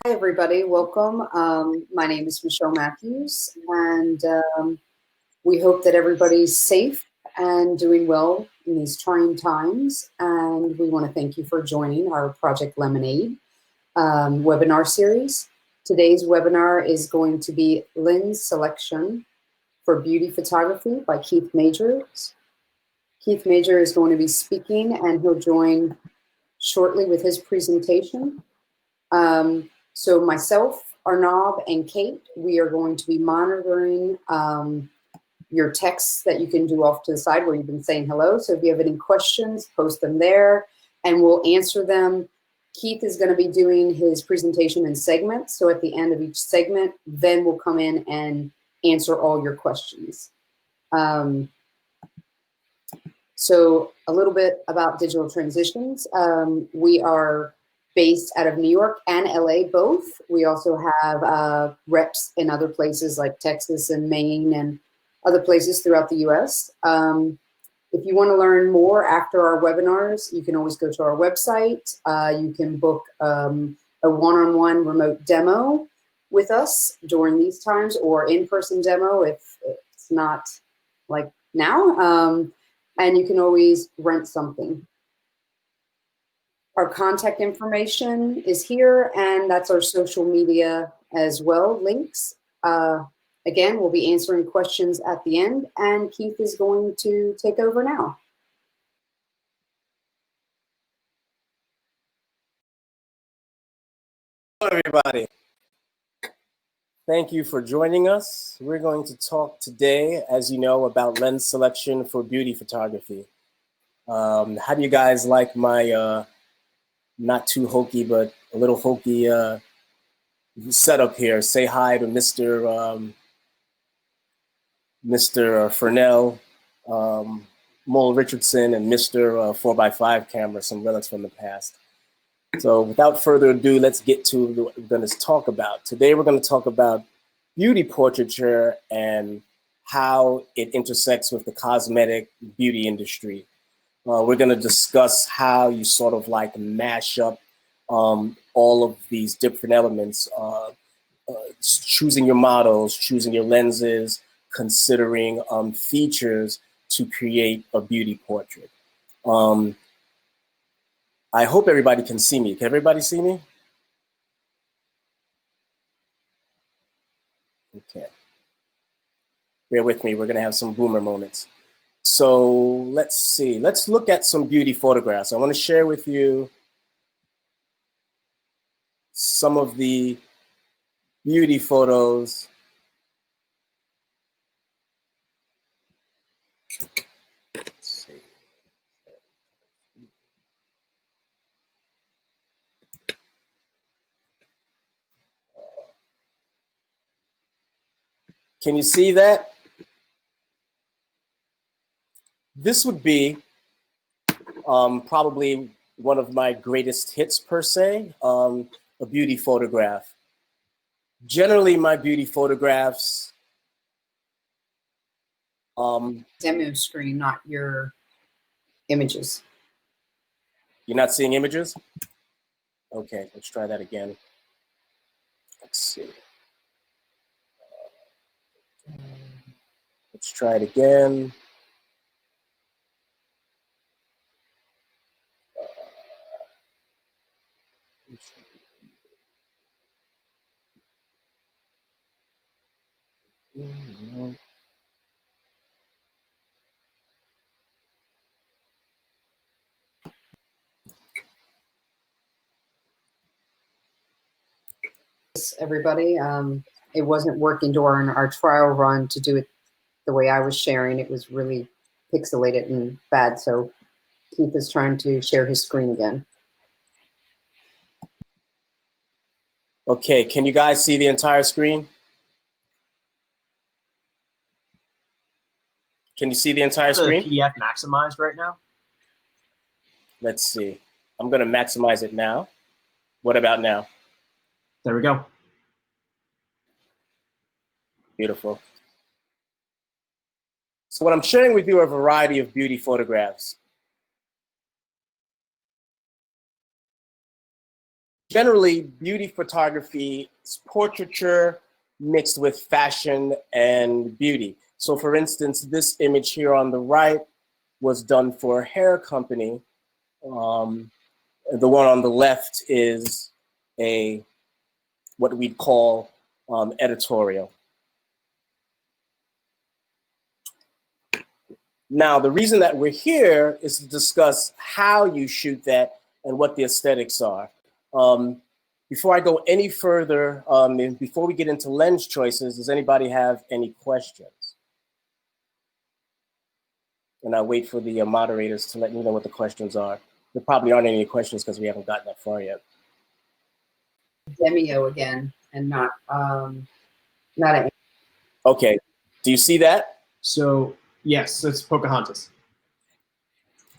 Hi, everybody. Welcome. My name is Michelle Matthews, and we hope that everybody's safe and doing well in these trying times. And we want to thank you for joining our Project Lemonade webinar series. Today's webinar is going to be Lens Selection for Beauty Photography by Keith Majors. Keith Major is going to be speaking, and he'll join shortly with his presentation. So myself, Arnab, and Kate, we are going to be monitoring your texts that you can do off to the side where you've been saying hello. So if you have any questions, post them there and we'll answer them. Keith is going to be doing his presentation in segments. So at the end of each segment, then we'll come in and answer all your questions. So a little bit about Digital Transitions. We are based out of New York and LA both. We also have reps in other places like Texas and Maine and other places throughout the US. If you want to learn more after our webinars, you can always go to our website. You can book a one-on-one remote demo with us during these times, or in-person demo if it's not like now. And you can always rent something. Our contact information is here, and that's our social media as well, links. Again, we'll be answering questions at the end, and Keith is going to take over now. Hello, everybody. Thank you for joining us. We're going to talk today, as you know, about lens selection for beauty photography. How do you guys like my not too hokey, but a little hokey setup here? Say hi to Mr. Furnell, Mole Richardson, and Mr. 4x5 camera, some relics from the past. So without further ado, let's get to what we're going to talk about. Today, we're going to talk about beauty portraiture and how it intersects with the cosmetic beauty industry. We're going to discuss how you sort of like mash up all of these different elements, choosing your models, choosing your lenses, considering features to create a beauty portrait. I hope everybody can see me. Can everybody see me? Okay. Bear with me. We're going to have some boomer moments. So let's see. Let's look at some beauty photographs. I want to share with you some of the beauty photos. Let's see. Can you see that? This would be probably one of my greatest hits per se, a beauty photograph. Generally, my beauty photographs. Demo screen, not your images. You're not seeing images? Okay, let's try that again. Let's see. Let's try it again. Everybody, it wasn't working during our trial run to do it the way I was sharing. It was really pixelated and bad. So Keith is trying to share his screen again. Okay, can you guys see the entire screen? Can you see the entire screen? The PDF maximized right now? Let's see. I'm going to maximize it now. What about now? There we go. Beautiful. So what I'm sharing with you are a variety of beauty photographs. generally beauty photography is portraiture mixed with fashion and beauty. So for instance, this image here on the right was done for a hair company. The one on the left is what we'd call editorial. Now, the reason that we're here is to discuss how you shoot that and what the aesthetics are. Before I go any further, and before we get into lens choices, does anybody have any questions? And I'll wait for the moderators to let me know what the questions are. There probably aren't any questions because we haven't gotten that far yet. Demio again, and not a. Okay, do you see that? So yes, it's Pocahontas.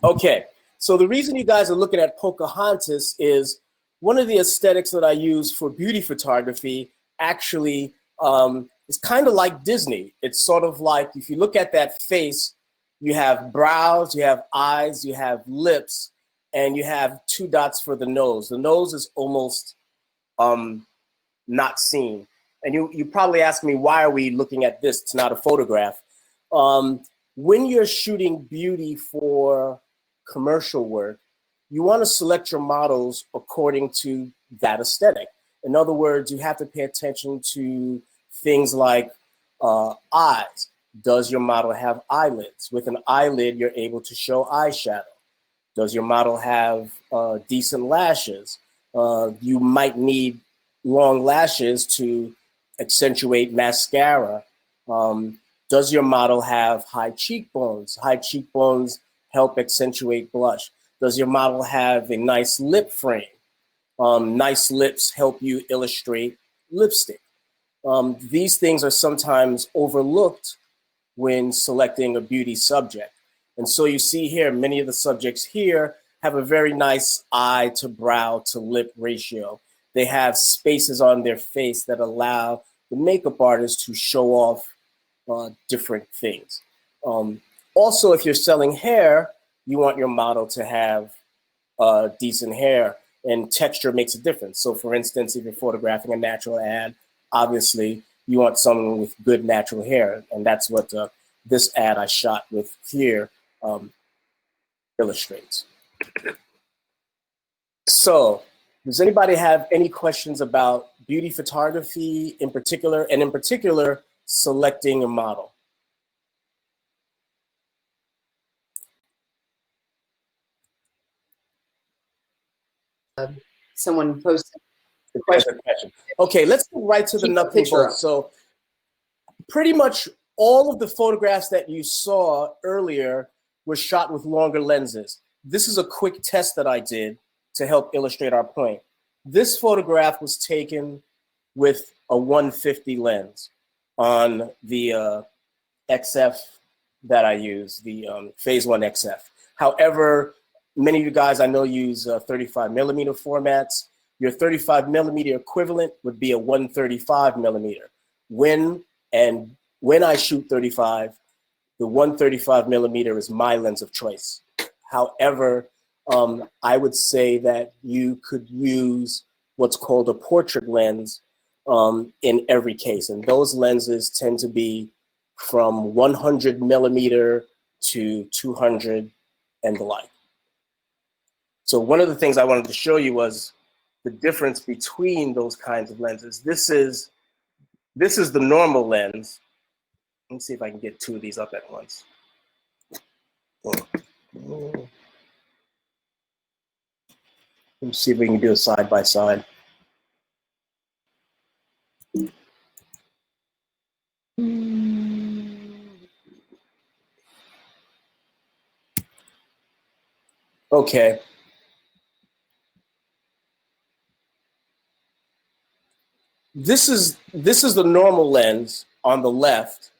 Okay, so the reason you guys are looking at Pocahontas is one of the aesthetics that I use for beauty photography actually is kind of like Disney. It's sort of like, if you look at that face, you have brows, you have eyes, you have lips, and you have 2 dots for the nose. The nose is almost not seen. And you probably ask me, why are we looking at this? It's not a photograph. When you're shooting beauty for commercial work, you want to select your models according to that aesthetic. In other words, you have to pay attention to things like eyes. Does your model have eyelids? With an eyelid, you're able to show eyeshadow. Does your model have decent lashes? You might need long lashes to accentuate mascara. Does your model have high cheekbones? High cheekbones help accentuate blush. Does your model have a nice lip frame? Nice lips help you illustrate lipstick. These things are sometimes overlooked when selecting a beauty subject. And so you see here, many of the subjects here have a very nice eye to brow to lip ratio. They have spaces on their face that allow the makeup artist to show off different things. Also, if you're selling hair, you want your model to have decent hair, and texture makes a difference. So for instance, if you're photographing a natural ad, obviously you want someone with good natural hair. And that's what this ad I shot with here illustrates. So does anybody have any questions about beauty photography in particular, and in particular, selecting a model? Someone posted the question. Okay, let's go right to the nuts and bolts. So pretty much all of the photographs that you saw earlier were shot with longer lenses. This is a quick test that I did to help illustrate our point. This photograph was taken with a 150 lens on the XF that I use, the Phase 1 XF. However, many of you guys I know use 35 millimeter formats. Your 35 millimeter equivalent would be a 135 millimeter. When I shoot 35, the 135 millimeter is my lens of choice. However, I would say that you could use what's called a portrait lens in every case. And those lenses tend to be from 100 millimeter to 200 and the like. So one of the things I wanted to show you was the difference between those kinds of lenses. This is the normal lens. Let me see if I can get 2 of these up at once. Let's see if we can do a side by side. Okay. This is the normal lens on the left,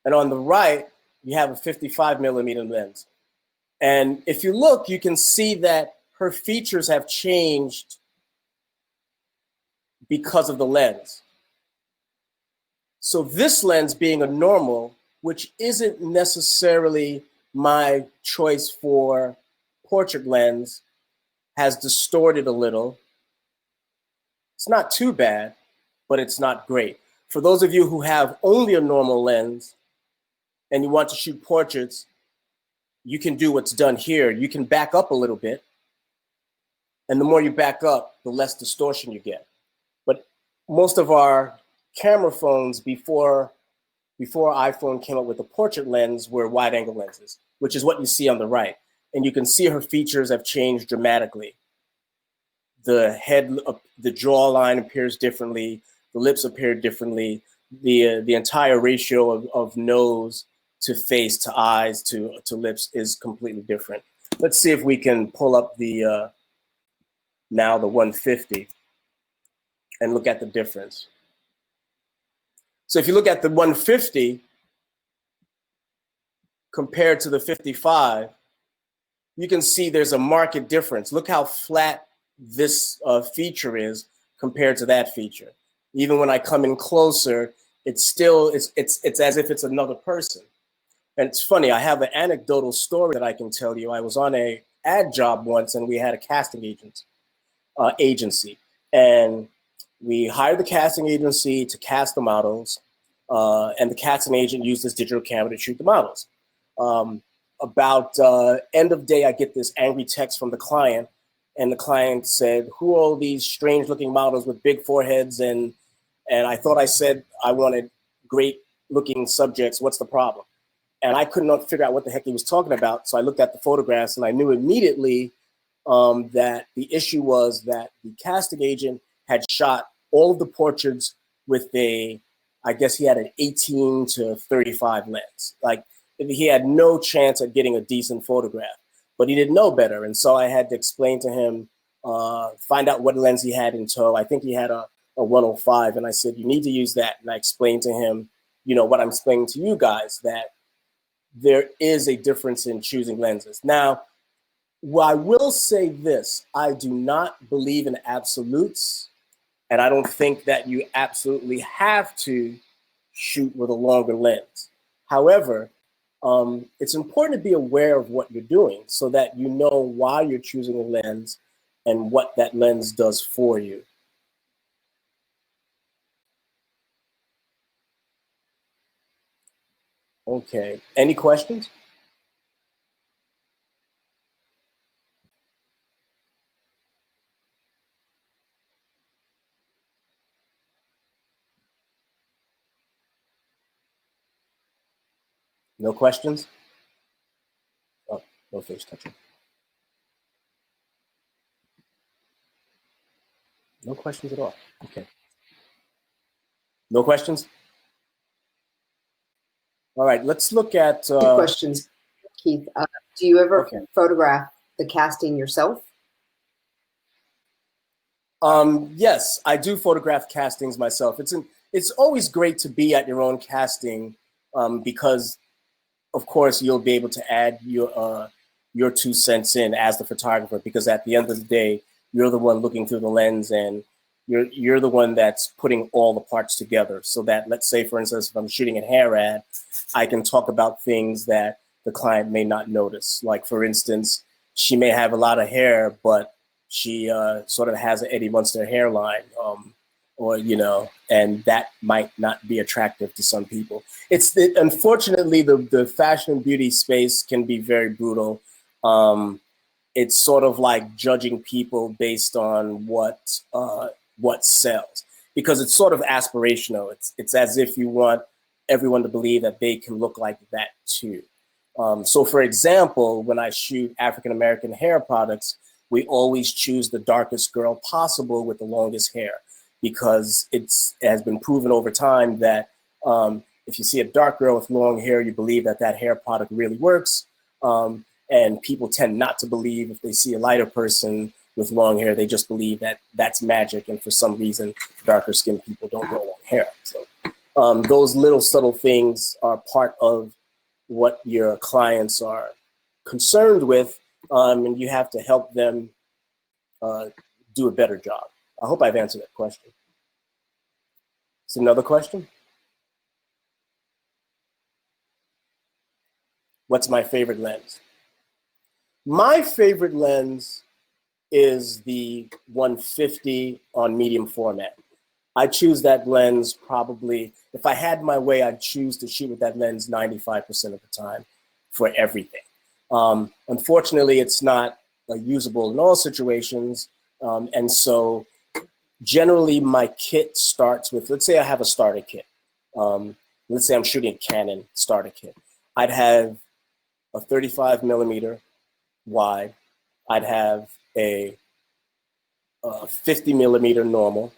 and on the right you have a 55 millimeter lens. And if you look, you can see that her features have changed because of the lens. So this lens being a normal, which isn't necessarily my choice for portrait lens, has distorted a little. It's not too bad, but it's not great. For those of you who have only a normal lens and you want to shoot portraits, you can do what's done here. You can back up a little bit, and the more you back up, the less distortion you get. But most of our camera phones before iPhone came up with the portrait lens were wide angle lenses, which is what you see on the right. And you can see her features have changed dramatically. The head, the jawline appears differently, the lips appear differently, the entire ratio of nose to face to eyes to lips is completely different. Let's see if we can pull up the now the 150 and look at the difference. So if you look at the 150 compared to the 55, you can see there's a marked difference. Look how flat this feature is compared to that feature. Even when I come in closer, it's still, it's as if it's another person. And it's funny, I have an anecdotal story that I can tell you. I was on a ad job once and we had a casting agency. And we hired the casting agency to cast the models. And the casting agent used this digital camera to shoot the models. About end of day, I get this angry text from the client, and the client said, "Who are all these strange looking models with big foreheads?" And I thought I said I wanted great looking subjects. What's the problem? And I could not figure out what the heck he was talking about. So I looked at the photographs and I knew immediately that the issue was that the casting agent had shot all of the portraits with I guess he had an 18 to 35 lens. Like, he had no chance at getting a decent photograph, but he didn't know better. And so I had to explain to him, find out what lens he had in tow. I think he had a 105. And I said, you need to use that. And I explained to him, you know, what I'm explaining to you guys, that there is a difference in choosing lenses. Now, I will say this, I do not believe in absolutes. And I don't think that you absolutely have to shoot with a longer lens. However, it's important to be aware of what you're doing so that you know why you're choosing a lens and what that lens does for you. Okay, any questions? No questions? Oh, no face touching. No questions at all. Okay. No questions? All right, let's look at... Two questions, Keith. Do you ever photograph the casting yourself? Yes, I do photograph castings myself. It's always great to be at your own casting because, of course, you'll be able to add your 2 cents in as the photographer, because at the end of the day, you're the one looking through the lens and you're the one that's putting all the parts together. So that, let's say, for instance, if I'm shooting a hair ad, I can talk about things that the client may not notice. Like, for instance, she may have a lot of hair, but she sort of has an Eddie Munster hairline, or, you know, and that might not be attractive to some people. Unfortunately, the fashion and beauty space can be very brutal. It's sort of like judging people based on what sells, because it's sort of aspirational. It's as if you want everyone to believe that they can look like that too. So for example, when I shoot African-American hair products, we always choose the darkest girl possible with the longest hair, because it has been proven over time that if you see a dark girl with long hair, you believe that that hair product really works. And people tend not to believe if they see a lighter person with long hair, they just believe that that's magic. And for some reason, darker skinned people don't grow long hair. So those little subtle things are part of what your clients are concerned with, and you have to help them do a better job. I hope I've answered that question. Is another question? What's my favorite lens? My favorite lens is the 150 on medium format. I choose that lens probably, if I had my way, I'd choose to shoot with that lens 95% of the time for everything. Unfortunately, it's not usable in all situations. And so generally my kit starts with, let's say I have a starter kit. Let's say I'm shooting a Canon starter kit. I'd have a 35 millimeter wide. I'd have a 50 millimeter normal,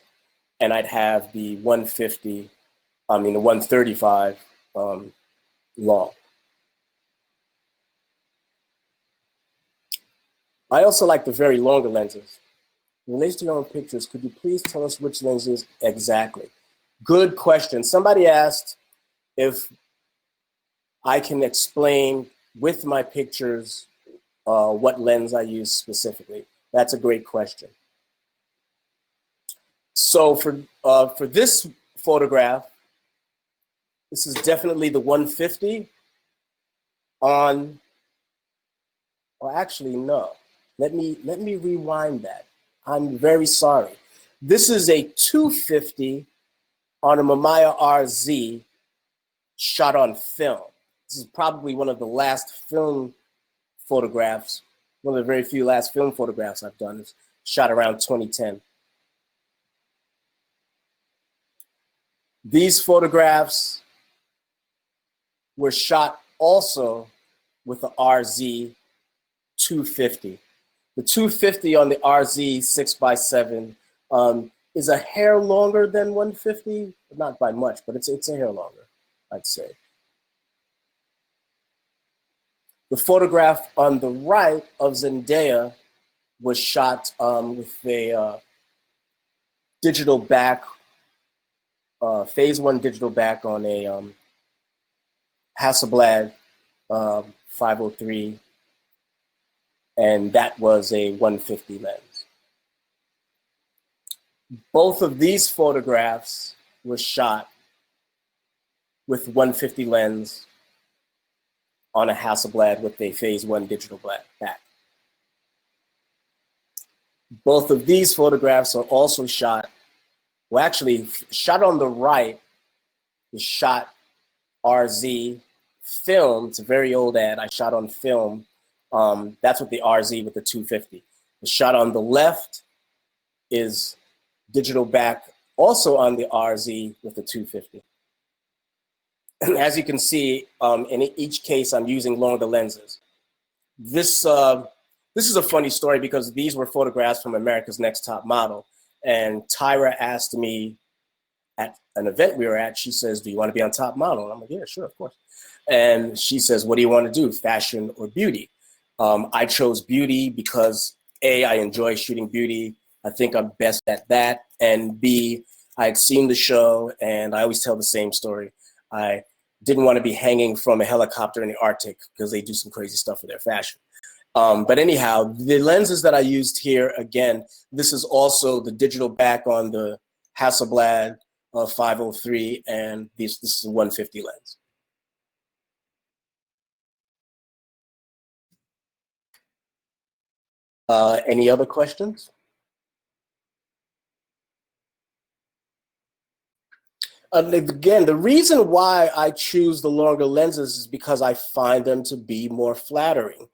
and I'd have the 135 long. I also like the very longer lenses. In relation to your own pictures, could you please tell us which lenses exactly? Good question. Somebody asked if I can explain with my pictures what lens I use specifically. That's a great question. So for this photograph, this is definitely the 150 on, or actually no. Let me rewind that. I'm very sorry. This is a 250 on a Mamiya RZ shot on film. This is probably one of the last film photographs, one of the very few last film photographs I've done. It's shot around 2010. These photographs were shot also with the RZ 250. The 250 on the RZ 6x7 is a hair longer than 150, not by much, but it's a hair longer, I'd say. The photograph on the right of Zendaya was shot with a digital back, phase 1 digital back on a Hasselblad 503, and that was a 150 lens. Both of these photographs were shot with 150 lens on a Hasselblad with a phase 1 digital back. Both of these photographs are also shot, well actually shot on the right is shot RZ film. It's a very old ad. I shot on film. That's with the RZ with the 250. The shot on the left is digital back, also on the RZ with the 250. As you can see, in each case, I'm using longer lenses. This is a funny story because these were photographs from America's Next Top Model. And Tyra asked me at an event we were at, she says, do you want to be on Top Model? And I'm like, yeah, sure, of course. And she says, what do you want to do, fashion or beauty? I chose beauty because A, I enjoy shooting beauty. I think I'm best at that. And B, I had seen the show and I always tell the same story. I didn't want to be hanging from a helicopter in the Arctic because they do some crazy stuff with their fashion. But anyhow, the lenses that I used here, again, this is also the digital back on the Hasselblad 503, and this is a 150 lens. Any other questions? Again, the reason why I choose the longer lenses is because I find them to be more flattering.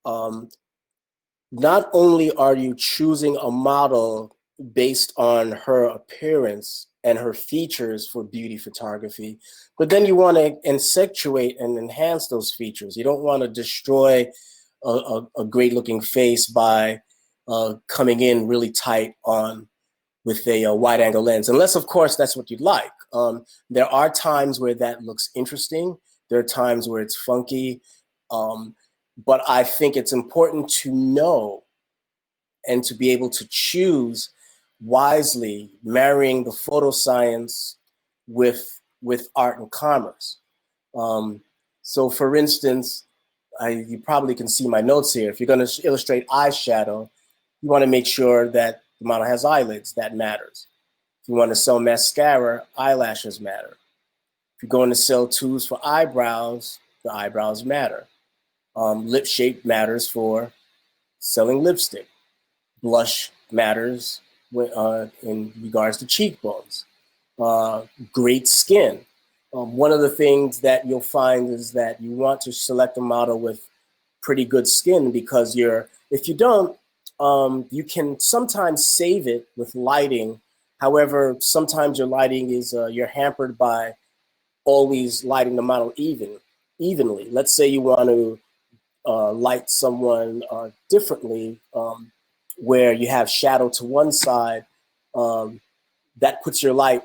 Not only are you choosing a model based on her appearance and her features for beauty photography, but then you want to accentuate and enhance those features. You don't want to destroy a great looking face by coming in really tight on with a wide angle lens, unless of course that's what you'd like. There are times where that looks interesting. There are times where it's funky. But I think it's important to know and to be able to choose wisely, marrying the photo science with art and commerce. So for instance, you probably can see my notes here. If you're going to illustrate eyeshadow, you want to make sure that the model has eyelids. That matters. If you want to sell mascara, eyelashes matter. If you're going to sell tools for eyebrows, the eyebrows matter. Lip shape matters for selling lipstick. Blush matters in regards to cheekbones. Great skin. One of the things that you'll find is that you want to select a model with pretty good skin, because if you don't, you can sometimes save it with lighting. However, sometimes your lighting is, you're hampered by always lighting the model evenly. Let's say you want to light someone differently, where you have shadow to one side, that puts your light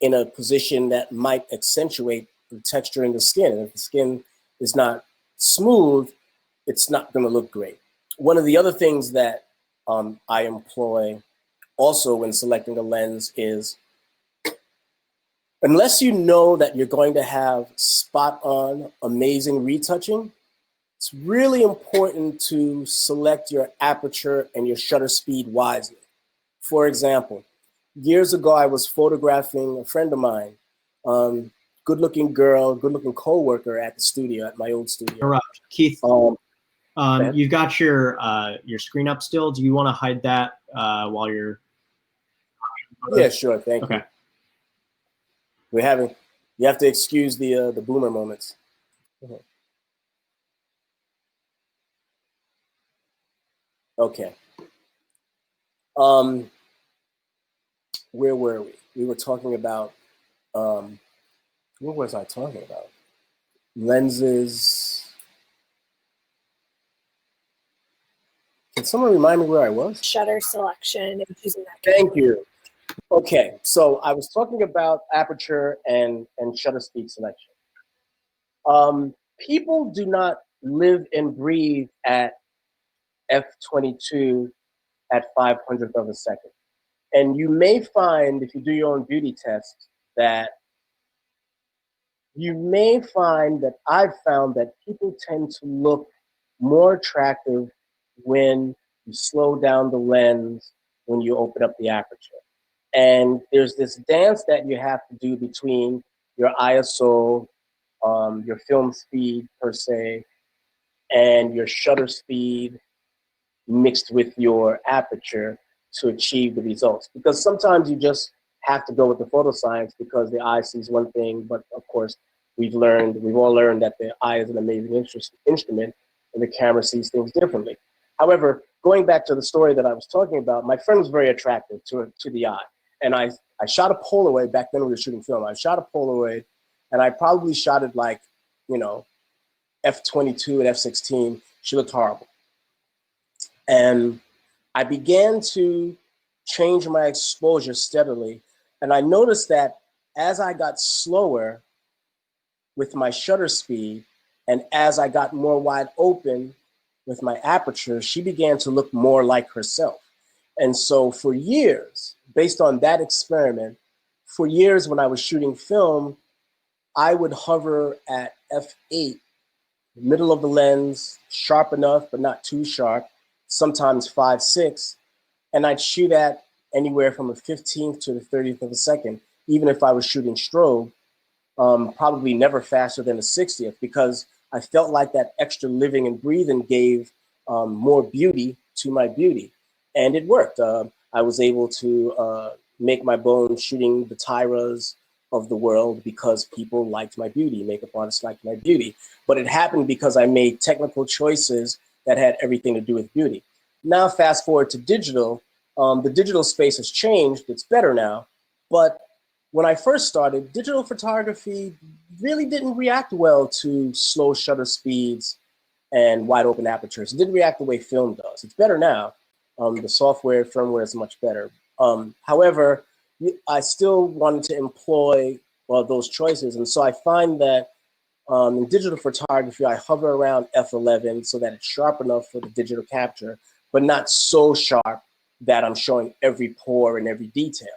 in a position that might accentuate the texture in the skin. And if the skin is not smooth, it's not going to look great. One of the other things that I employ also when selecting a lens is, unless you know that you're going to have spot on, amazing retouching, it's really important to select your aperture and your shutter speed wisely. For example, years ago, I was photographing a friend of mine, good-looking girl, good-looking co-worker at the studio, at my old studio. Interrupt. Keith, you've got your screen up still. Do you want to hide that while you're... Yeah, sure, thank you. You have to excuse the boomer moments. Okay. Where were we? We were talking about, what was I talking about? Lenses. Can someone remind me where I was? Shutter selection and choosing that. Thank you. Okay, so I was talking about aperture and shutter speed selection. People do not live and breathe at f/22 at 500th of a second. And you may find, if you do your own beauty test, that I've found that people tend to look more attractive when you slow down the lens, when you open up the aperture. And there's this dance that you have to do between your ISO, your film speed per se, and your shutter speed mixed with your aperture to achieve the results. Because sometimes you just have to go with the photoscience because the eye sees one thing, but of course we've all learned that the eye is an amazing instrument and the camera sees things differently. However, going back to the story that I was talking about, my friend was very attractive to the eye. And I shot a Polaroid. Back then we were shooting film. I shot a Polaroid and I probably shot it like, f/22 and f/16. She looked horrible. And I began to change my exposure steadily. And I noticed that as I got slower with my shutter speed, and as I got more wide open with my aperture, she began to look more like herself. And so for years, based on that experiment, for years when I was shooting film, I would hover at f/8, middle of the lens, sharp enough, but not too sharp, sometimes 5/6, and I'd shoot at anywhere from a 15th to the 30th of a second, even if I was shooting strobe, probably never faster than a 60th, because I felt like that extra living and breathing gave more beauty to my beauty. And it worked. I was able to make my bones shooting the Tyras of the world because people liked my beauty, makeup artists liked my beauty. But it happened because I made technical choices that had everything to do with beauty. Now fast forward to digital, the digital space has changed, it's better now. But when I first started, digital photography really didn't react well to slow shutter speeds and wide open apertures. It didn't react the way film does. It's better now. The software, firmware is much better. However, I still wanted to employ those choices. And so I find that in digital photography, I hover around f/11 so that it's sharp enough for the digital capture, but not so sharp that I'm showing every pore and every detail.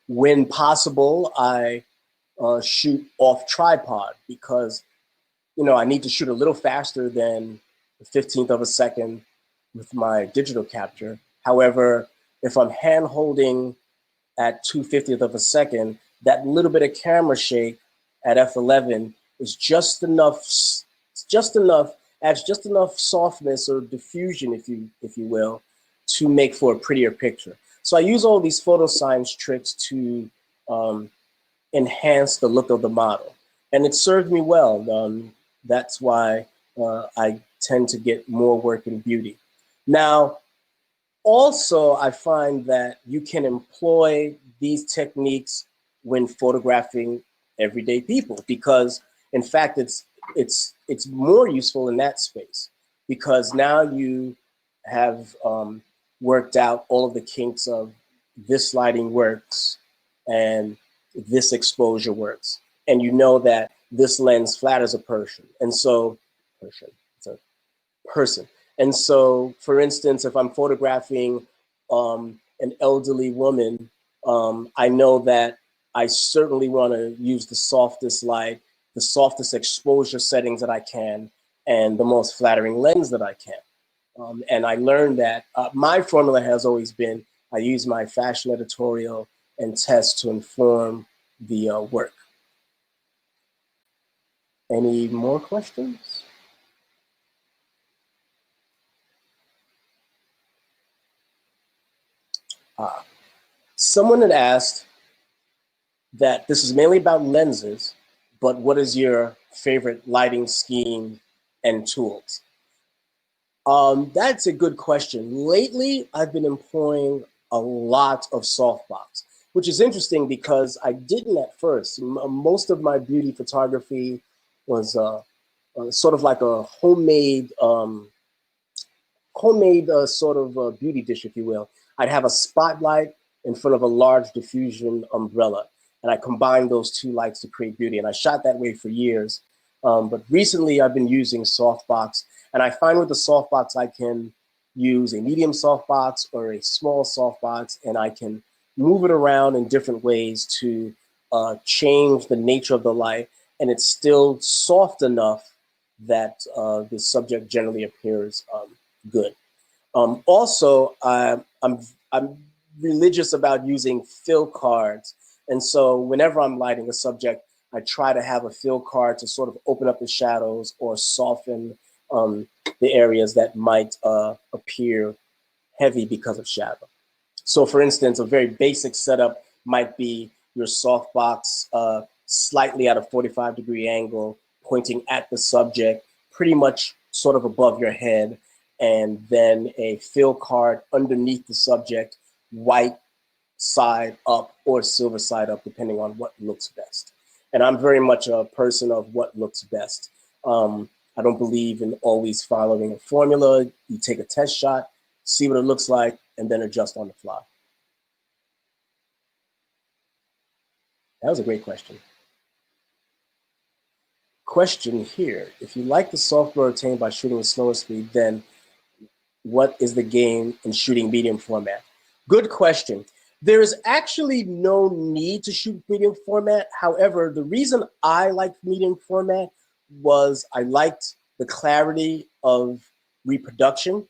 When possible, I shoot off tripod because, I need to shoot a little faster than the 15th of a second with my digital capture. However, if I'm hand holding at 2/50th of a second, that little bit of camera shake at f/11 is just enough, adds just enough softness or diffusion, if you will, to make for a prettier picture. So I use all these photo science tricks to enhance the look of the model. And it served me well. That's why I tend to get more work in beauty. Now, also, I find that you can employ these techniques when photographing everyday people, because in fact, it's more useful in that space, because now you have worked out all of the kinks of this lighting works and this exposure works. And you know that this lens flatters a person. And so, it's a person. And so, for instance, if I'm photographing an elderly woman, I know that I certainly want to use the softest light, the softest exposure settings that I can, and the most flattering lens that I can. And I learned that my formula has always been, I use my fashion editorial and test to inform the work. Any more questions? Someone had asked that this is mainly about lenses, but what is your favorite lighting scheme and tools? That's a good question. Lately, I've been employing a lot of softbox, which is interesting because I didn't at first. Most of my beauty photography was sort of like a homemade sort of beauty dish, if you will. I'd have a spotlight in front of a large diffusion umbrella, and I combined those two lights to create beauty. And I shot that way for years. But recently I've been using softbox, and I find with the softbox I can use a medium softbox or a small softbox, and I can move it around in different ways to change the nature of the light, and it's still soft enough that the subject generally appears good. Also, I'm religious about using fill cards. And so whenever I'm lighting a subject, I try to have a fill card to sort of open up the shadows or soften the areas that might appear heavy because of shadow. So for instance, a very basic setup might be your softbox slightly at a 45-degree angle, pointing at the subject, pretty much sort of above your head, and then a fill card underneath the subject, white side up or silver side up, depending on what looks best. And I'm very much a person of what looks best. I don't believe in always following a formula. You take a test shot, see what it looks like, and then adjust on the fly. That was a great question. Question here, if you like the software obtained by shooting with slower speed, then what is the game in shooting medium format? Good question. There is actually no need to shoot medium format. However, the reason I liked medium format was I liked the clarity of reproduction.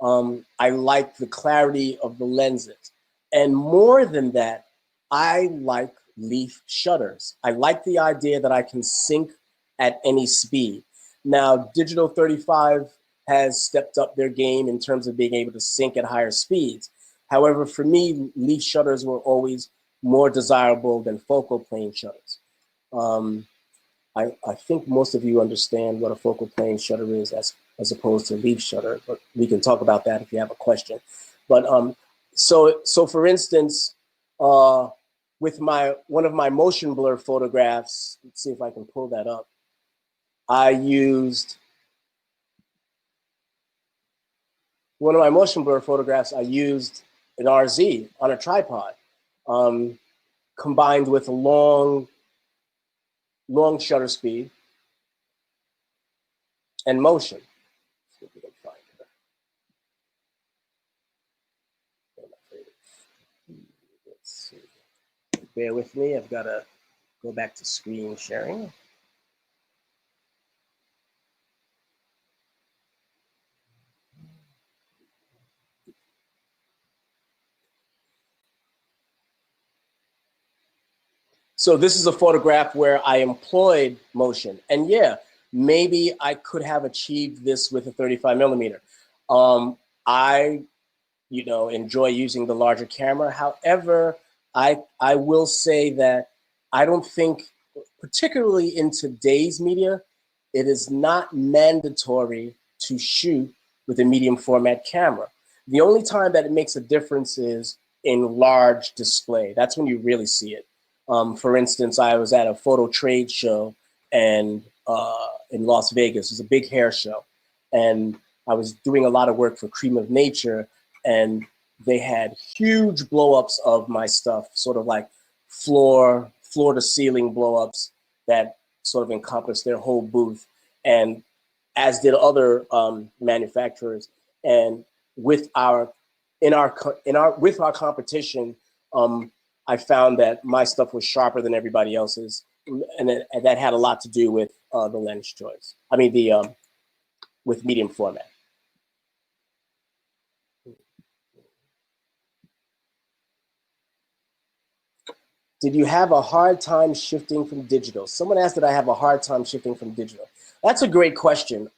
I liked the clarity of the lenses. And more than that, I like leaf shutters. I like the idea that I can sync at any speed. Now, Digital 35 has stepped up their game in terms of being able to sync at higher speeds. However, for me, leaf shutters were always more desirable than focal plane shutters. I think most of you understand what a focal plane shutter is as opposed to leaf shutter, but we can talk about that if you have a question. But so for instance, with one of my motion blur photographs, let's see if I can pull that up. I used one of my motion blur photographs. I used an RZ on a tripod, combined with a long shutter speed and motion. Let's see if we can find it. Let's see. Bear with me. I've got to go back to screen sharing. So this is a photograph where I employed motion. And yeah, maybe I could have achieved this with a 35 millimeter. I enjoy using the larger camera. However, I will say that I don't think, particularly in today's media, it is not mandatory to shoot with a medium format camera. The only time that it makes a difference is in large display. That's when you really see it. For instance, I was at a photo trade show and in Las Vegas. It was a big hair show. And I was doing a lot of work for Cream of Nature, and they had huge blow-ups of my stuff, sort of like floor to ceiling blow-ups that sort of encompassed their whole booth, and as did other manufacturers. And with our competition, I found that my stuff was sharper than everybody else's, and that had a lot to do with the lens choice. I mean, with medium format. Did you have a hard time shifting from digital? Someone asked that I have a hard time shifting from digital. That's a great question.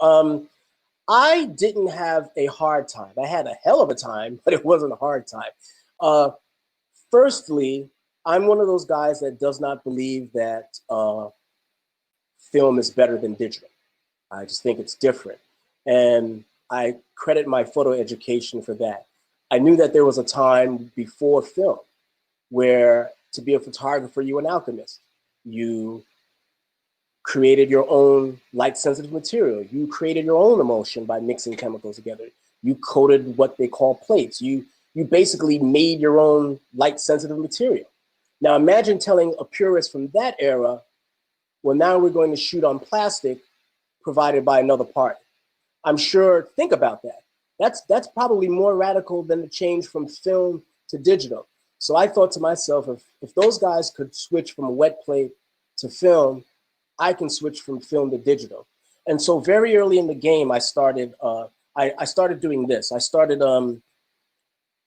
I didn't have a hard time. I had a hell of a time, but it wasn't a hard time. Firstly, I'm one of those guys that does not believe that film is better than digital. I just think it's different. And I credit my photo education for that. I knew that there was a time before film where to be a photographer, you were an alchemist. You created your own light-sensitive material. You created your own emotion by mixing chemicals together. You coated what they call plates. You basically made your own light-sensitive material. Now imagine telling a purist from that era, well, now we're going to shoot on plastic provided by another party. I'm sure, think about that. That's probably more radical than the change from film to digital. So I thought to myself, if those guys could switch from a wet plate to film, I can switch from film to digital. And so very early in the game, I started doing this. I started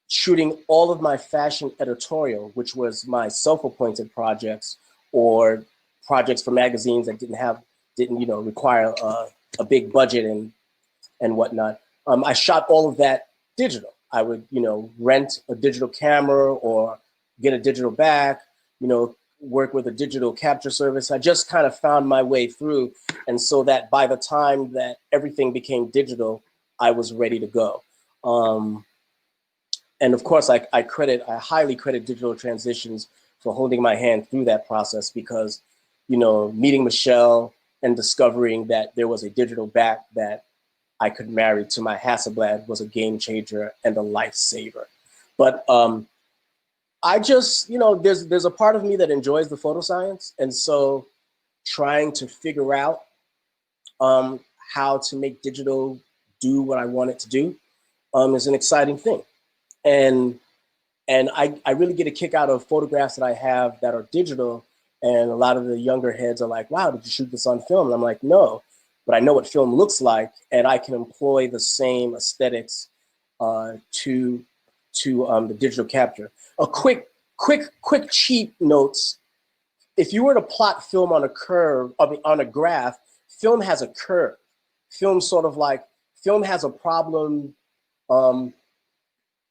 shooting all of my fashion editorial, which was my self-appointed projects or projects for magazines that didn't require a big budget and whatnot. I shot all of that digital. I would, rent a digital camera or get a digital back, work with a digital capture service. I just kind of found my way through. And so that by the time that everything became digital, I was ready to go. And of course, I highly credit Digital Transitions for holding my hand through that process because, meeting Michelle and discovering that there was a digital back that I could marry to my Hasselblad was a game changer and a lifesaver. But I just, there's a part of me that enjoys the photoscience. And so trying to figure out how to make digital do what I want it to do is an exciting thing. And I really get a kick out of photographs that I have that are digital. And a lot of the younger heads are like, wow, did you shoot this on film? And I'm like, no, but I know what film looks like, and I can employ the same aesthetics to the digital capture. A quick cheat notes. If you were to plot film on a curve, on a graph, film has a curve. Film has a problem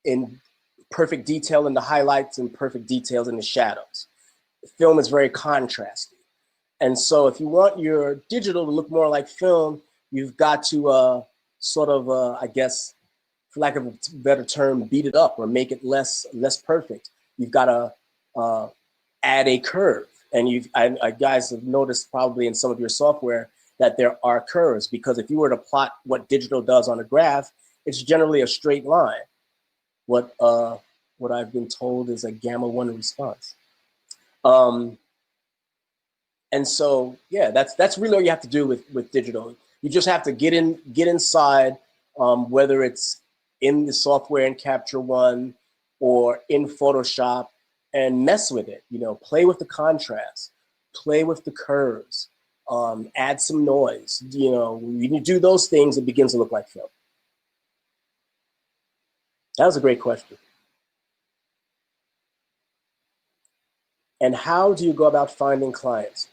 in perfect detail in the highlights and perfect details in the shadows. Film is very contrasty. And so if you want your digital to look more like film, you've got to I guess, for lack of a better term, beat it up or make it less perfect. You've got to add a curve. And guys have noticed probably in some of your software that there are curves, because if you were to plot what digital does on a graph, it's generally a straight line. What I've been told is a gamma 1 response. And so, yeah, that's really all you have to do with digital. You just have to get inside, whether it's in the software in Capture One or in Photoshop, and mess with it. Play with the contrast, play with the curves, add some noise. When you do those things, it begins to look like film. That was a great question. And how do you go about finding clients?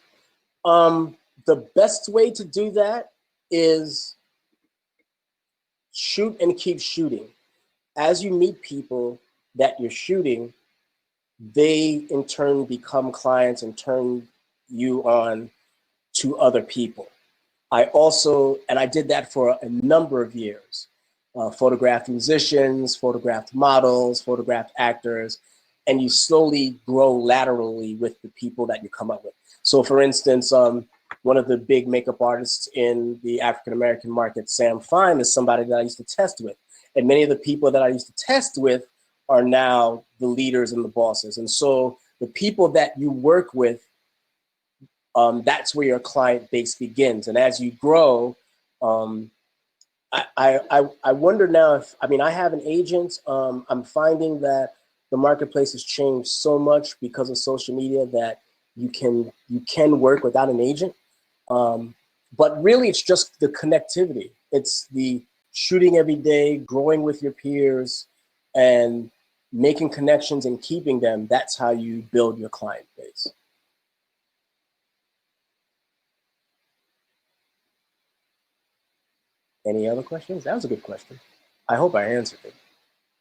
The best way to do that is shoot and keep shooting. as you meet people that you're shooting, they in turn become clients and turn you on to other people. I did that for a number of years. Photographed musicians, photographed models, photographed actors, and you slowly grow laterally with the people that you come up with. So for instance, one of the big makeup artists in the African-American market, Sam Fine, is somebody that I used to test with. And many of the people that I used to test with are now the leaders and the bosses. And so the people that you work with, that's where your client base begins. And as you grow, I wonder now if, I mean, I have an agent. I'm finding that the marketplace has changed so much because of social media that you can work without an agent. But really, it's just the connectivity. It's the shooting every day, growing with your peers, and making connections and keeping them. That's how you build your client base. Any other questions? That was a good question. I hope I answered it.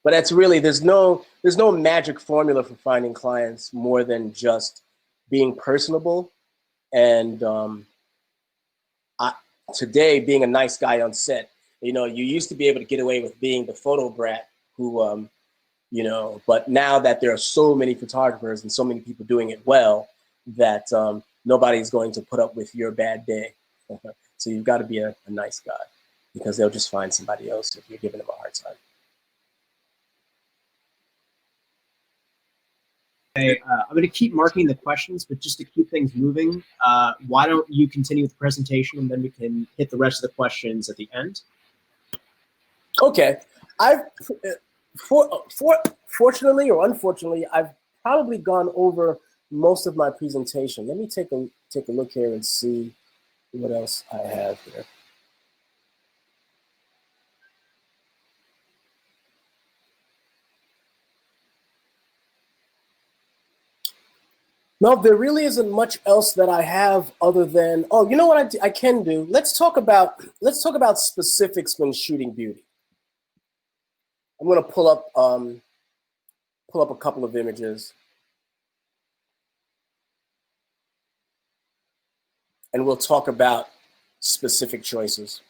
But that's really, there's no magic formula for finding clients more than just being personable and today being a nice guy on set. You know, you used to be able to get away with being the photo brat who, you know, but now that there are so many photographers and so many people doing it well, that nobody's going to put up with your bad day. So you've got to be a nice guy, because they'll just find somebody else if you're giving them a hard time. Okay, I'm going to keep marking the questions, but just to keep things moving, why don't you continue with the presentation, and then we can hit the rest of the questions at the end. Okay. Fortunately or unfortunately, I've probably gone over most of my presentation. Let me take a look here and see what else I have here. No, there really isn't much else that I have other than, oh, you know what I can do? Let's talk about specifics when shooting beauty. I'm going to pull up a couple of images, and we'll talk about specific choices.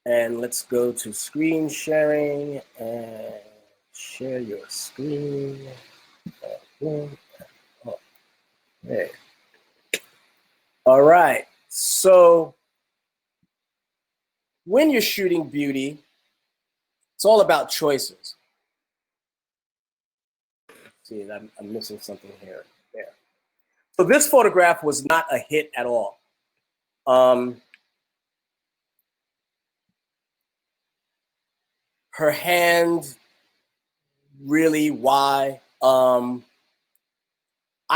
And let's go to screen sharing and share your screen. Okay. All right. So when you're shooting beauty, it's all about choices. See, I'm missing something here. There. So this photograph was not a hit at all. Her hand, really, why? I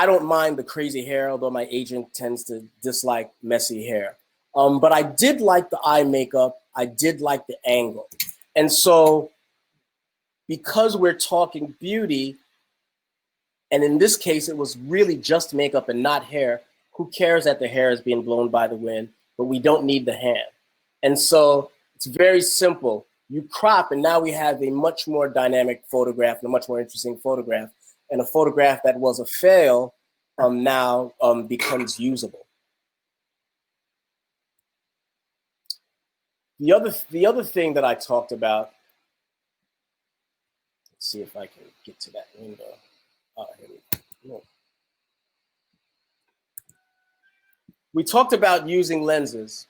don't mind the crazy hair, although my agent tends to dislike messy hair. But I did like the eye makeup. I did like the angle. And so because we're talking beauty, and in this case, it was really just makeup and not hair, who cares that the hair is being blown by the wind, but we don't need the hand. And so it's very simple. You crop, and now we have a much more dynamic photograph and a much more interesting photograph. And a photograph that was a fail now becomes usable. The other thing that I talked about, let's see if I can get to that window. Here we go. We talked about using lenses.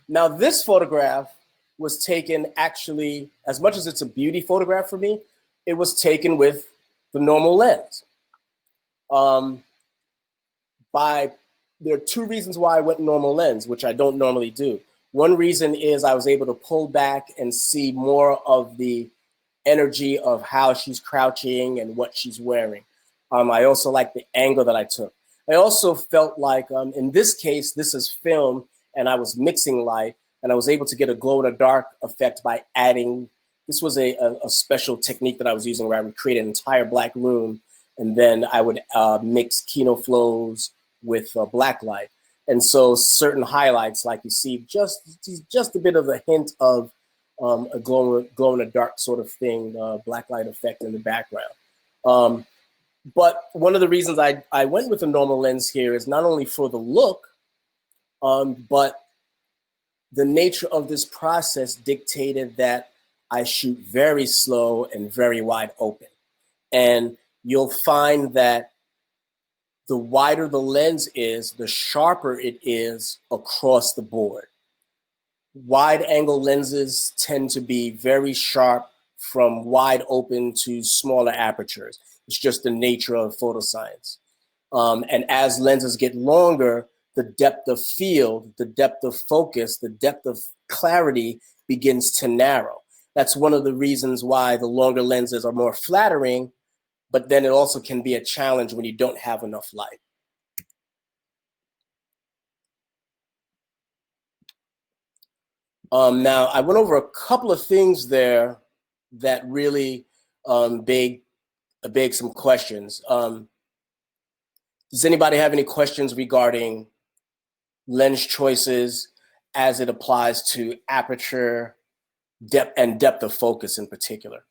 Now this photograph was taken, actually, as much as it's a beauty photograph for me, it was taken with the normal lens. There are two reasons why I went normal lens, which I don't normally do. One reason is I was able to pull back and see more of the energy of how she's crouching and what she's wearing. I also like the angle that I took. I also felt like, in this case, this is film, and I was mixing light, and I was able to get a glow in the dark effect by adding, this was a special technique that I was using where I would create an entire black room, and then I would mix Kino flows with black light. And so certain highlights, like you see, just a bit of a hint of a glow in the dark sort of thing, black light effect in the background. But one of the reasons I went with a normal lens here is not only for the look, but the nature of this process dictated that I shoot very slow and very wide open. And you'll find that the wider the lens is, the sharper it is across the board. Wide angle lenses tend to be very sharp from wide open to smaller apertures. It's just the nature of photoscience. And as lenses get longer, the depth of field, the depth of focus, the depth of clarity begins to narrow. That's one of the reasons why the longer lenses are more flattering, but then it also can be a challenge when you don't have enough light. Now, I went over a couple of things there that really beg some questions. Does anybody have any questions regarding lens choices as it applies to aperture, depth, and depth of focus in particular?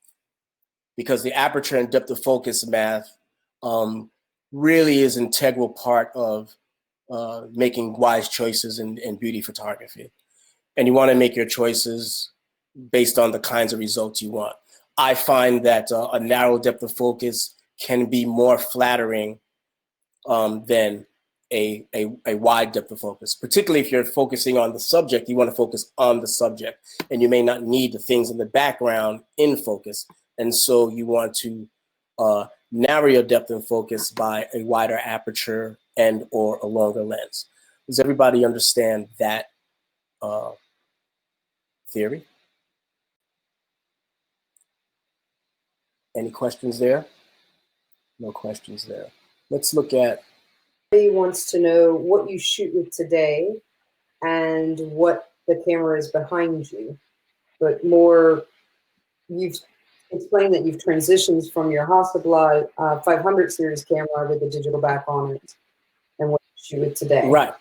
Because the aperture and depth of focus math really is an integral part of making wise choices in beauty photography. And you want to make your choices based on the kinds of results you want. I find that a narrow depth of focus can be more flattering than a wide depth of focus. Particularly if you're focusing on the subject, you want to focus on the subject, and you may not need the things in the background in focus. And so you want to narrow your depth of focus by a wider aperture and or a longer lens. Does everybody understand that theory? Any questions there? No questions there. Let's look at. He wants to know what you shoot with today and what the camera is behind you. But more, you've explained that you've transitioned from your Hasselblad 500 series camera with a digital back on it, and what you shoot with today. Right.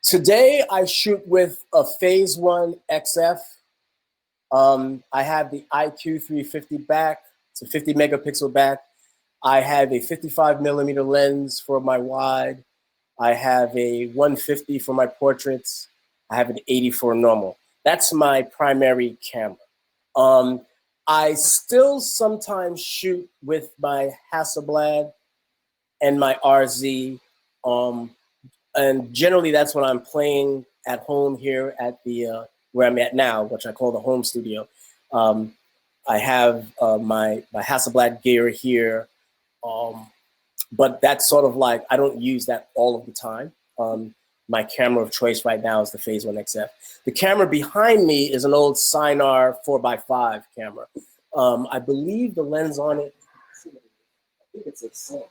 Today I shoot with a Phase 1 XF. I have the IQ 350 back. It's a 50 megapixel back. I have a 55 millimeter lens for my wide. I have a 150 for my portraits. I have an 80 for normal. That's my primary camera. I still sometimes shoot with my Hasselblad and my RZ. And generally that's when I'm playing at home here at the, where I'm at now, which I call the home studio. I have my Hasselblad gear here. But that's sort of like, I don't use that all of the time. My camera of choice right now is the Phase 1 XF. The camera behind me is an old Sinar 4x5 camera. I believe the lens on it, I think it's a 6.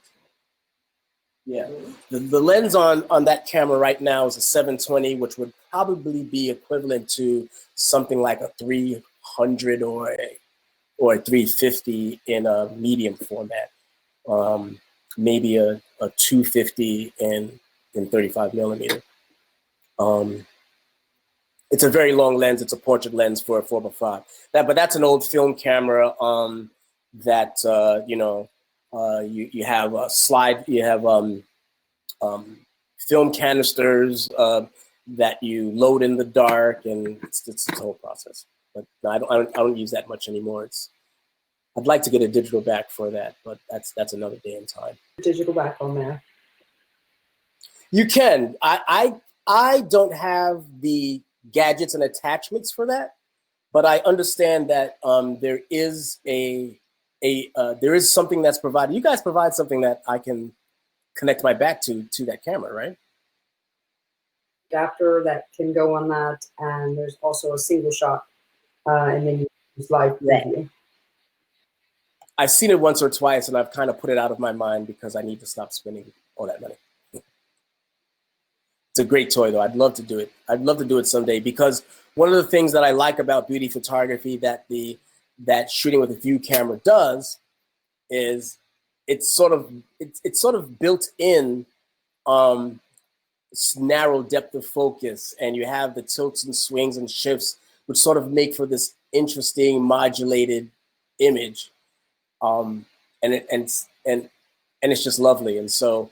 Yeah, the lens on that camera right now is a 720, which would probably be equivalent to something like a 300 or a 350 in a medium format. Maybe a 250 in 35 millimeter. It's a very long lens. It's a portrait lens for a 4x5. But that's an old film camera that you know, you have a slide. You have film canisters that you load in the dark, and it's the whole process. But I don't use that much anymore. I'd like to get a digital back for that, but that's another day and time. Digital back on there. You can. I don't have the gadgets and attachments for that, but I understand that there is there is something that's provided. You guys provide something that I can connect my back to that camera, right? Adapter that can go on that, and there's also a single shot, and then you use live preview. I've seen it once or twice, and I've kind of put it out of my mind because I need to stop spending all that money. It's a great toy, though. I'd love to do it. I'd love to do it someday, because one of the things that I like about beauty photography that shooting with a view camera does is it's sort of built in narrow depth of focus, and you have the tilts and swings and shifts, which sort of make for this interesting modulated image. And it's just lovely. And so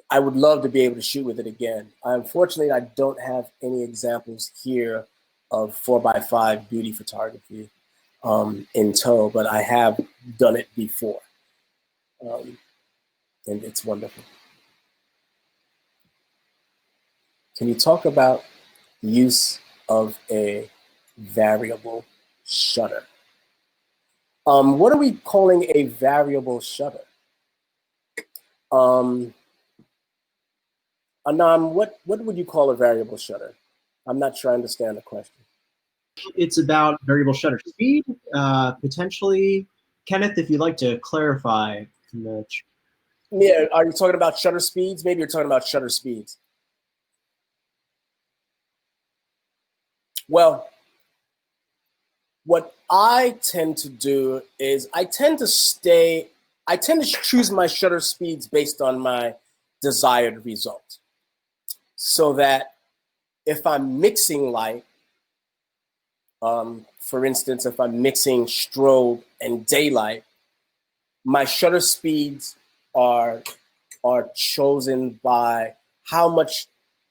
I would love to be able to shoot with it again. Unfortunately, I don't have any examples here of 4x5 beauty photography in tow, but I have done it before. And it's wonderful. Can you talk about the use of a variable shutter? What are we calling a variable shutter? Anam, what would you call a variable shutter? I'm not sure I understand the question. It's about variable shutter speed, potentially. Kenneth, if you'd like to clarify. Yeah, are you talking about shutter speeds? Maybe you're talking about shutter speeds. Well, what I tend to do is I tend to choose my shutter speeds based on my desired result. So that if I'm mixing light, for instance, if I'm mixing strobe and daylight, my shutter speeds are chosen by how much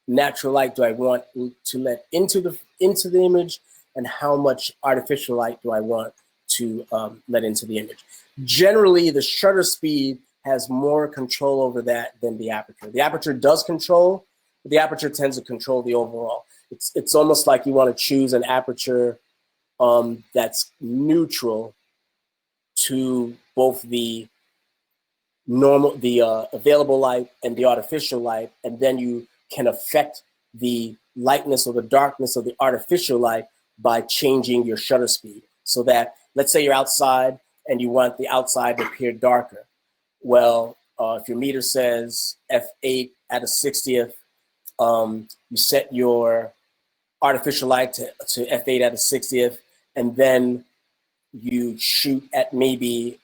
natural light do I want to let into the image, and how much artificial light do I want to let into the image. Generally, the shutter speed has more control over that than the aperture. The aperture does control, but the aperture tends to control the overall. It's almost like you want to choose an aperture that's neutral to both the available light and the artificial light, and then you can affect the lightness or the darkness of the artificial light by changing your shutter speed. So that, let's say you're outside and you want the outside to appear darker. Well, if your meter says f8 at a 60th, you set your artificial light to f8 at a 60th, and then you shoot at maybe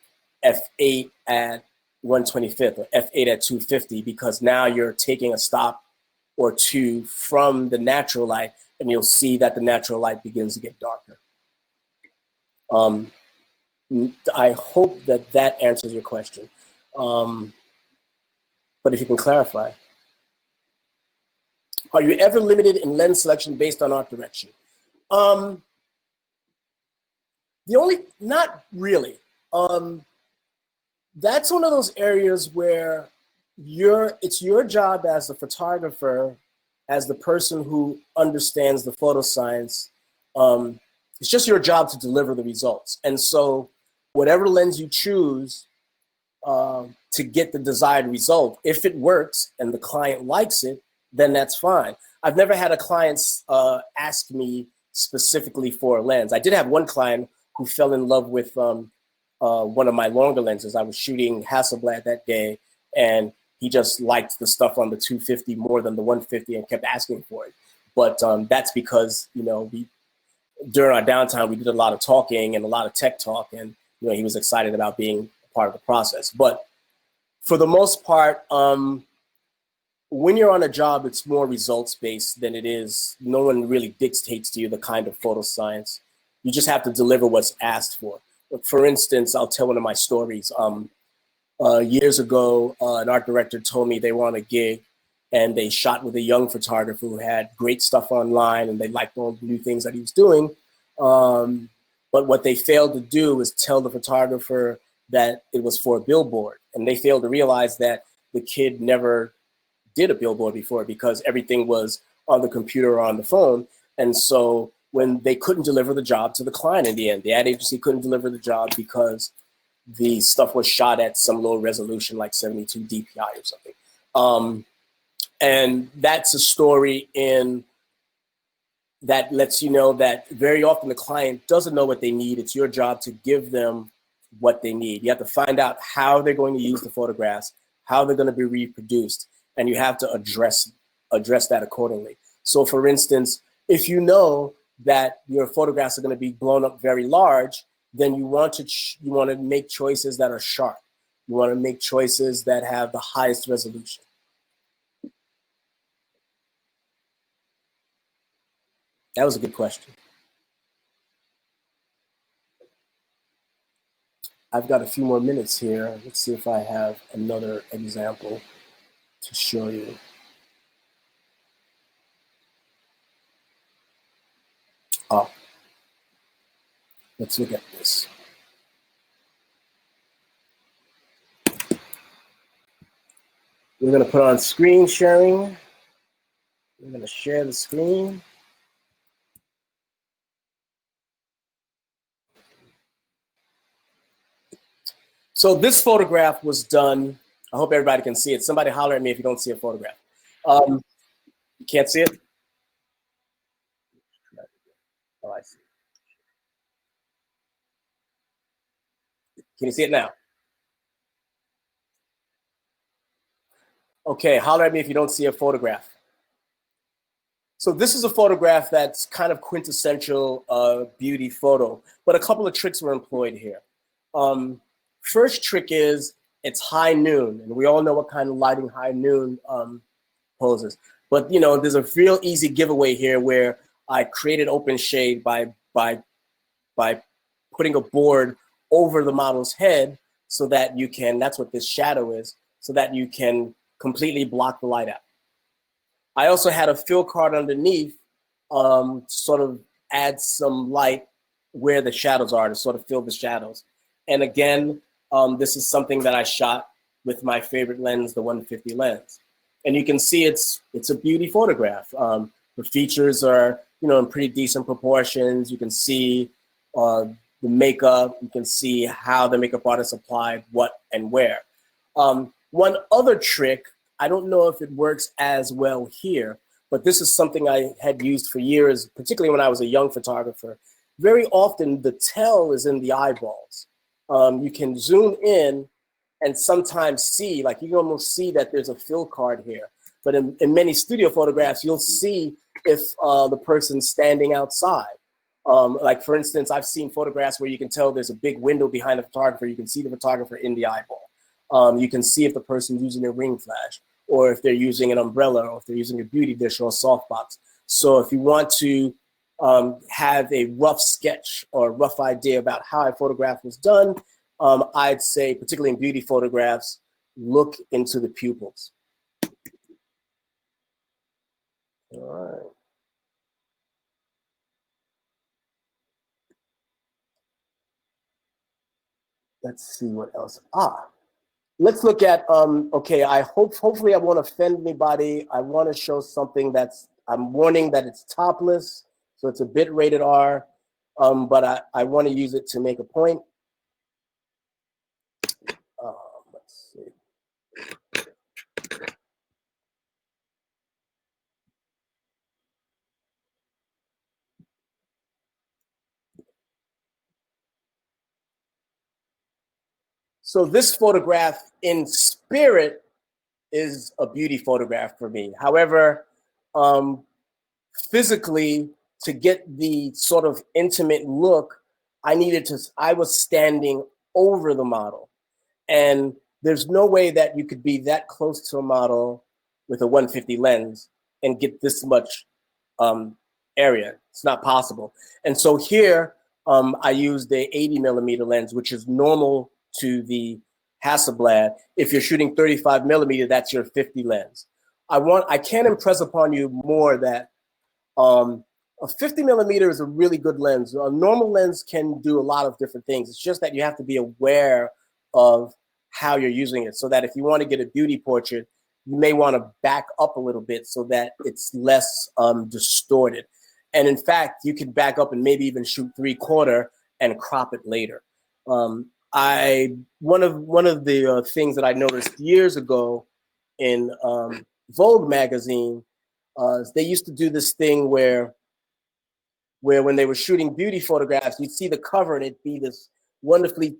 f8 at 125th or f8 at 250, because now you're taking a stop or two from the natural light, and you'll see that the natural light begins to get darker. I hope that answers your question. But if you can clarify. Are you ever limited in lens selection based on art direction? Not really. That's one of those areas where it's your job as a photographer, as the person who understands the photo science. It's just your job to deliver the results. And so whatever lens you choose to get the desired result, if it works and the client likes it, then that's fine. I've never had a client ask me specifically for a lens. I did have one client who fell in love with one of my longer lenses. I was shooting Hasselblad that day, and he just liked the stuff on the 250 more than the 150 and kept asking for it. But that's because, during our downtime, we did a lot of talking and a lot of tech talk, and he was excited about being a part of the process. But for the most part, when you're on a job, it's more results-based than it is. No one really dictates to you the kind of photo science. You just have to deliver what's asked for. For instance, I'll tell one of my stories. Years ago, an art director told me they were on a gig, and they shot with a young photographer who had great stuff online, and they liked all the new things that he was doing. But what they failed to do was tell the photographer that it was for a billboard. And they failed to realize that the kid never did a billboard before, because everything was on the computer or on the phone. And so when they couldn't deliver the job to the client in the end, the ad agency couldn't deliver the job because the stuff was shot at some low resolution, like 72 DPI or something. And that's a story that lets you know that very often the client doesn't know what they need. It's your job to give them what they need. You have to find out how they're going to use the photographs, how they're going to be reproduced, and you have to address that accordingly. So for instance, if you know that your photographs are going to be blown up very large, then you want to make choices that are sharp. You want to make choices that have the highest resolution. That was a good question. I've got a few more minutes here. Let's see if I have another example to show you. Oh, let's look at this. We're going to put on screen sharing. We're going to share the screen. So this photograph was done. I hope everybody can see it. Somebody holler at me if you don't see a photograph. You can't see it? Oh, I see. Can you see it now? Okay, holler at me if you don't see a photograph. So this is a photograph that's kind of quintessential beauty photo, but a couple of tricks were employed here. First trick is it's high noon, and we all know what kind of lighting high noon poses. But you know, there's a real easy giveaway here where I created open shade by putting a board over the model's head so that you can, that's what this shadow is, so that you can completely block the light out. I also had a fill card underneath sort of add some light where the shadows are to sort of fill the shadows. And again, this is something that I shot with my favorite lens, the 150 lens. And you can see it's a beauty photograph. The features are, you know, in pretty decent proportions. You can see the makeup. You can see how the makeup artist applied what and where. One other trick, I don't know if it works as well here, but this is something I had used for years, particularly when I was a young photographer. Very often the tell is in the eyeballs. You can zoom in and sometimes see, like you can almost see that there's a fill card here. But in many studio photographs, you'll see if the person's standing outside. Like for instance, I've seen photographs where you can tell there's a big window behind the photographer. You can see the photographer in the eyeball. You can see if the person's using a ring flash, or if they're using an umbrella, or if they're using a beauty dish or a softbox. So if you want to have a rough sketch or a rough idea about how a photograph was done, I'd say, particularly in beauty photographs, look into the pupils. All right. Let's see what else. Let's look at, okay, hopefully I won't offend anybody. I want to show something I'm warning that it's topless, so it's a bit rated R, but I want to use it to make a point. Let's see. So this photograph in spirit is a beauty photograph for me. However, physically, to get the sort of intimate look, I was standing over the model. And there's no way that you could be that close to a model with a 150 lens and get this much area. It's not possible. And so here, I used the 80 millimeter lens, which is normal to the Hasselblad. If you're shooting 35 millimeter, that's your 50 lens. I can't impress upon you more that a 50 millimeter is a really good lens. A normal lens can do a lot of different things. It's just that you have to be aware of how you're using it, so that if you want to get a beauty portrait, you may want to back up a little bit so that it's less distorted. And in fact, you could back up and maybe even shoot 3/4 and crop it later. One of the things that I noticed years ago in Vogue magazine, they used to do this thing where when they were shooting beauty photographs, you'd see the cover and it'd be this wonderfully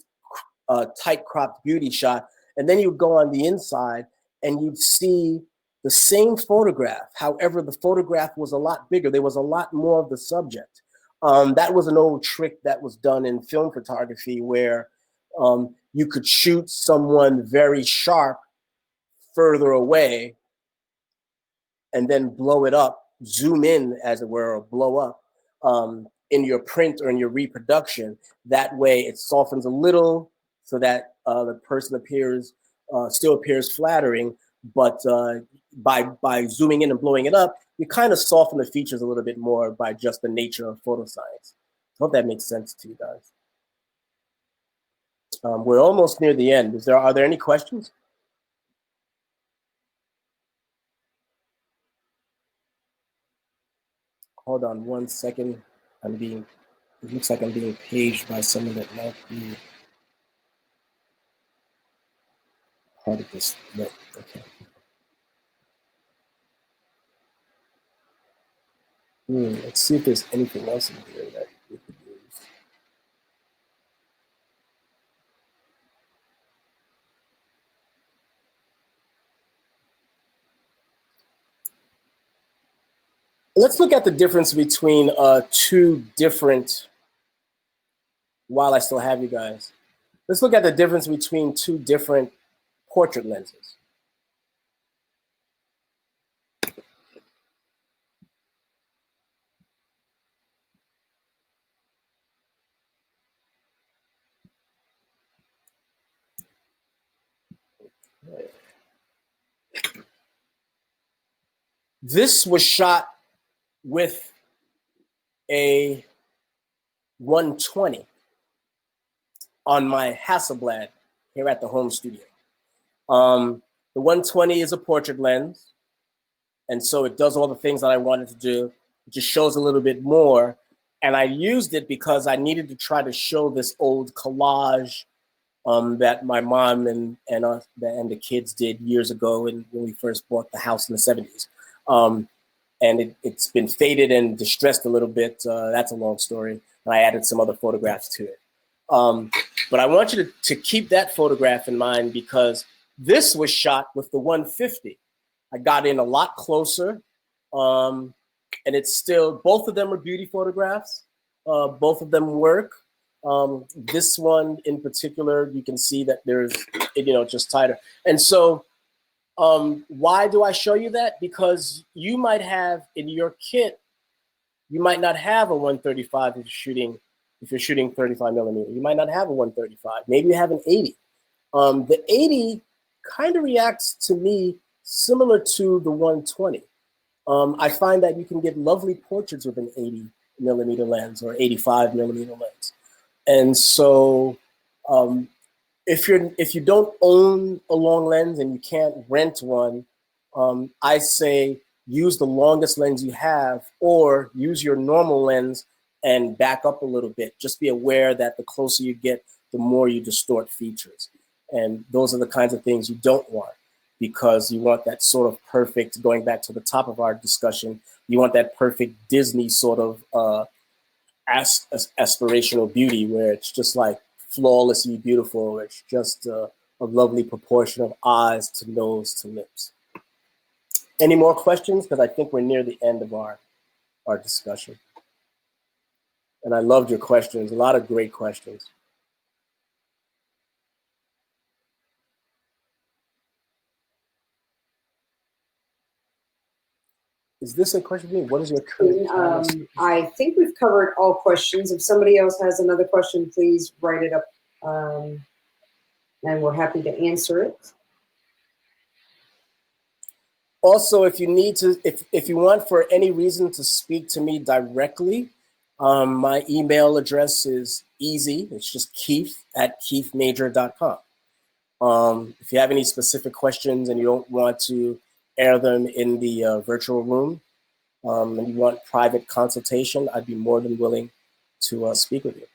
tight cropped beauty shot. And then you'd go on the inside and you'd see the same photograph. However, the photograph was a lot bigger. There was a lot more of the subject. That was an old trick that was done in film photography where you could shoot someone very sharp further away and then blow it up, zoom in, as it were, or blow up, in your print or in your reproduction. That way it softens a little so that the person still appears flattering, but by zooming in and blowing it up, you kind of soften the features a little bit more by just the nature of photoscience. I hope that makes sense to you guys. We're almost near the end. Are there any questions? Hold on 1 second. It looks like I'm being paged by someone that might be part of this. No, okay. Let's see if there's anything else in here that we could use. Let's look at the difference between two different, while I still have you guys, let's look at the difference between two different portrait lenses. This was shot with a 120 on my Hasselblad here at the home studio. The 120 is a portrait lens, and so it does all the things that I wanted to do. It just shows a little bit more, and I used it because I needed to try to show this old collage that my mom and the kids did years ago when we first bought the house in the 70s. And it's been faded and distressed a little bit. That's a long story. And I added some other photographs to it. But I want you to keep that photograph in mind because this was shot with the 150. I got in a lot closer. And it's still, both of them are beauty photographs. Both of them work. This one in particular, you can see that there's, just tighter. And so why do I show you that? Because you might have in your kit, you might not have a 135 if you're shooting 35 millimeter. You might not have a 135. Maybe you have an 80. The 80 kind of reacts to me similar to the 120. I find that you can get lovely portraits with an 80 millimeter lens or 85 millimeter lens. And so if you don't own a long lens and you can't rent one, I say use the longest lens you have or use your normal lens and back up a little bit. Just be aware that the closer you get, the more you distort features. And those are the kinds of things you don't want because you want that sort of perfect, going back to the top of our discussion, you want that perfect Disney sort of aspirational beauty where it's just like flawlessly beautiful. It's just a lovely proportion of eyes to nose to lips. Any more questions? Because I think we're near the end of our discussion. And I loved your questions, a lot of great questions. Is this a question for me? What is your current I think we've covered all questions. If somebody else has another question, please write it up, and we're happy to answer it. Also, if you need to, if you want for any reason to speak to me directly, my email address is easy. It's just keith@keithmajor.com. If you have any specific questions and you don't want to air them in the virtual room, and you want private consultation, I'd be more than willing to speak with you.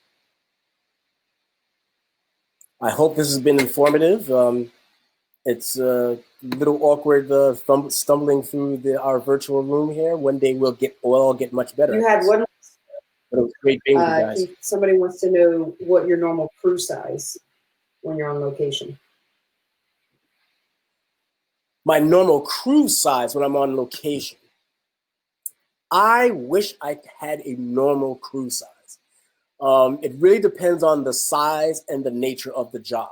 I hope this has been informative. It's a little awkward stumbling through our virtual room here. One day we'll all get much better. You had one. But it was great being with you guys. Somebody wants to know what your normal crew size when you're on location. My normal crew size when I'm on location. I wish I had a normal crew size. It really depends on the size and the nature of the job.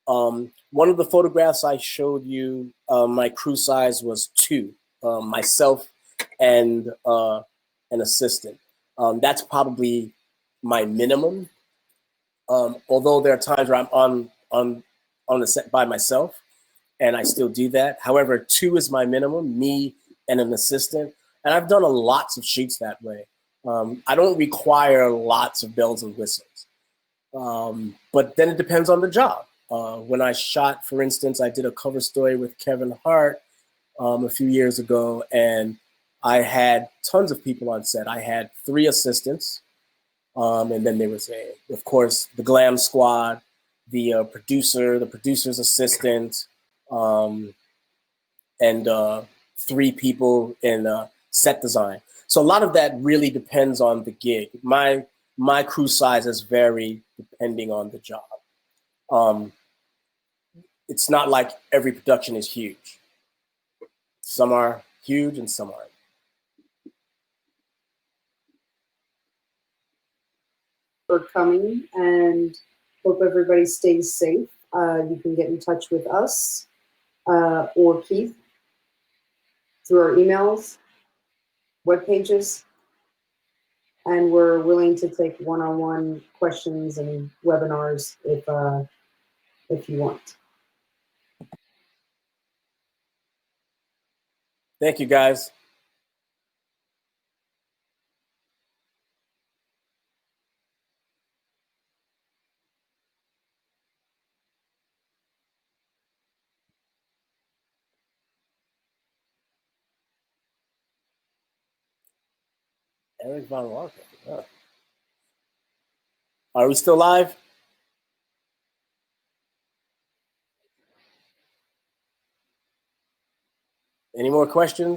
One of the photographs I showed you, my crew size was 2, myself and an assistant. That's probably my minimum. Although there are times where I'm on the set by myself, and I still do that. However, 2 is my minimum, me and an assistant. And I've done lots of shoots that way. I don't require lots of bells and whistles. But then it depends on the job. When I shot, for instance, I did a cover story with Kevin Hart a few years ago, and I had tons of people on set. I had 3 assistants, and then there was, of course, the glam squad, the producer, the producer's assistant, and 3 people in set design. So a lot of that really depends on the gig. My crew sizes vary depending on the job. It's not like every production is huge. Some are huge and some aren't. For coming, and hope everybody stays safe. You can get in touch with us or Keith through our emails, web pages, and we're willing to take one-on-one questions and webinars if you want. Thank you, guys. Eric Von Walker. Oh. Are we still live? Any more questions?